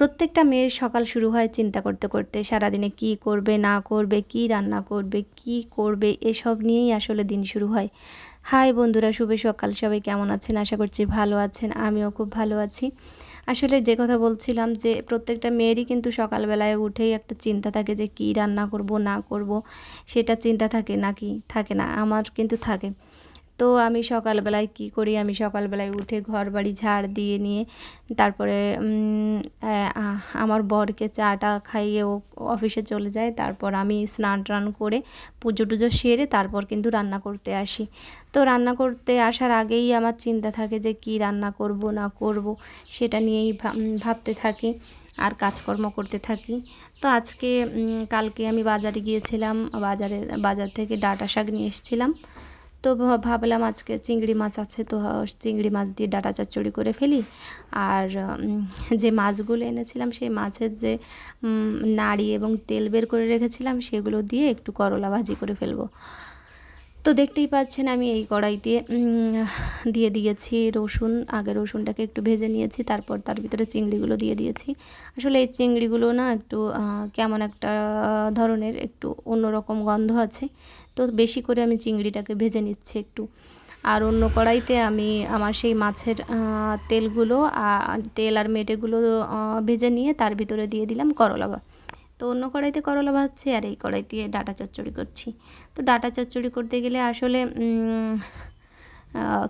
প্রত্যেকটা মেয়ের সকাল শুরু হয় চিন্তা করতে করতে, সারাদিনে কি করবে না করবে, কি রান্না করবে, কি করবে, এসব নিয়েই আসলে দিন শুরু হয়। হাই বন্ধুরা, শুভ সকাল। সবাই কেমন আছেন? আশা করছি ভালো আছেন। আমিও খুব ভালো আছি। আসলে যে কথা বলছিলাম যে প্রত্যেকটা মেয়েরই কিন্তু সকালবেলায় উঠেই একটা চিন্তা থাকে যে কি রান্না করব না করব, সেটা চিন্তা থাকে নাকি থাকে না? আমার কিন্তু থাকে। তো আমি সকালবেলায় কি করি, আমি সকালবেলায় উঠে ঘর বাড়ি ঝাড় দিয়ে নিয়ে তারপরে আমার বরকে চাটা খাইয়ে ও অফিসে চলে যায়। তারপর আমি স্নান টান করে পুজো টুজো সেরে তারপর কিন্তু রান্না করতে আসি। তো রান্না করতে আসার আগেই আমার চিন্তা থাকে যে কি রান্না করব না করব, সেটা নিয়েই ভাবতে থাকি আর কাজকর্ম করতে থাকি। তো আজকে কালকে আমি বাজারে গিয়েছিলাম, বাজার থেকে ডাঁটা শাক নিয়ে এসেছিলাম। তো ভাবলাম আজকে চিংড়ি মাছ আছে, তো চিংড়ি মাছ দিয়ে ডাঁটা চচ্চড়ি করে ফেলি। আর যে মাছগুলো এনেছিলাম সেই মাছের যে নাড়ি এবং তেল বের করে রেখেছিলাম সেগুলো দিয়ে একটু করলা ভাজি করে ফেলবো। তো দেখতেই পাচ্ছেন আমি এই কড়াইতে দিয়ে দিয়েছি রসুন। আগে রসুনটাকে একটু ভেজে নিয়েছি, তারপর তার ভিতরে চিংড়িগুলো দিয়ে দিয়েছি। আসলে এই চিংড়িগুলো না একটু কেমন একটা ধরনের, একটু অন্যরকম গন্ধ আছে। তো বেশি করে আমি চিংড়িটাকে ভেজে নিচ্ছি একটু। আর অন্য কড়াইতে আমি আমার সেই মাছের তেলগুলো তেল আর মেটেগুলো ভেজে নিয়ে তার ভিতরে দিয়ে দিলাম করলা। তো অন্য কড়াইতে করলা ভাজছি আর এই কড়াইতে ডাঁটা চচ্চড়ি করছি। তো ডাঁটা চচ্চড়ি করতে গেলে আসলে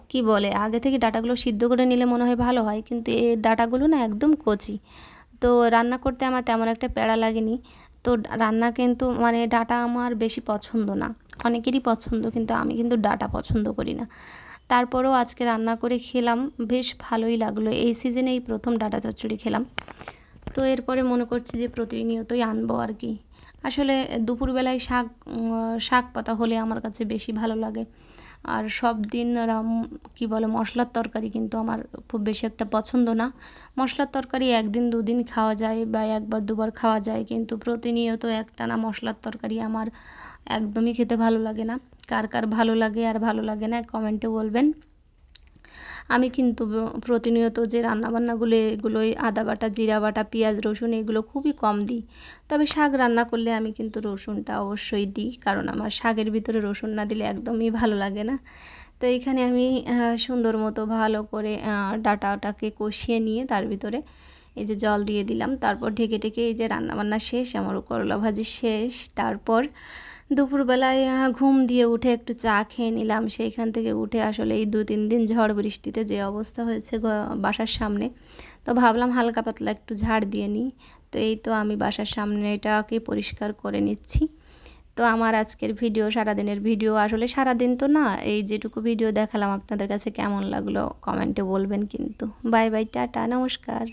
কি বলে, আগে থেকে ডাঁটাগুলো সিদ্ধ করে নিলে মনে হয় ভালো হয়, কিন্তু এই ডাঁটাগুলো না একদম কচি। তো রান্না করতে আমার তেমন একটা প্যারা লাগেনি। তো রান্না কিন্তু মানে ডাঁটা আমার বেশি পছন্দ না, অনেকেরই পছন্দ, কিন্তু আমি কিন্তু ডাঁটা পছন্দ করি না। তারপরেও আজকে রান্না করে খেলাম, বেশ ভালোই লাগলো। এই সিজনে এই প্রথম ডাঁটা চচ্চড়ি খেলাম। তো এরপরে মনে করছি যে প্রতিনিয়তই আনবো আর কি। আসলে দুপুরবেলায় শাক পাতা হলে আমার কাছে বেশি ভালো লাগে। আর সব দিন কী বলে মশলার তরকারি কিন্তু আমার খুব বেশি একটা পছন্দ না। মশলার তরকারি একদিন দুদিন খাওয়া যায় বা একবার দুবার খাওয়া যায়, কিন্তু প্রতিনিয়ত একটানা মশলার তরকারি আমার একদমই খেতে ভালো লাগে না। কার কার ভালো লাগে আর ভালো লাগে না কমেন্টে বলবেন। আমি কিন্তু প্রতিনিয়ত যে রান্নাবান্নাগুলো এগুলোই আদা বাটা, জিরা বাটা, পেঁয়াজ রসুন এগুলো খুবই কম দিই। তবে শাক রান্না করলে আমি কিন্তু রসুনটা অবশ্যই দিই, কারণ আমার শাকের ভিতরে রসুন না দিলে একদমই ভালো লাগে না। তো এইখানে আমি সুন্দর মতো ভালো করে ডাঁটাটাকে কষিয়ে নিয়ে তার ভিতরে এই যে জল দিয়ে দিলাম। তারপর ঢেকে ঢেকে এই যে রান্নাবান্না শেষ, আমার করলা ভাজি শেষ। তারপর দুপুরবেলায় ঘুম দিয়ে উঠে একটু চা খেয়ে নিলাম। সেইখান থেকে উঠে আসলে এই 2-3 দিন ঝড় বৃষ্টিতে যে অবস্থা হয়েছে বাসার সামনে, তো ভাবলাম হালকা পাতলা একটু ঝাড় দিয়ে নিই। তো এই তো আমি বাসার সামনে এটাকে পরিষ্কার করে নিচ্ছি। তো আমার আজকের ভিডিও, সারাদিনের ভিডিও, আসলে সারাদিন তো না, এই যেটুকু ভিডিও দেখালাম আপনাদের কাছে কেমন লাগলো কমেন্টে বলবেন কিন্তু। বাই বাই, টাটা, নমস্কার।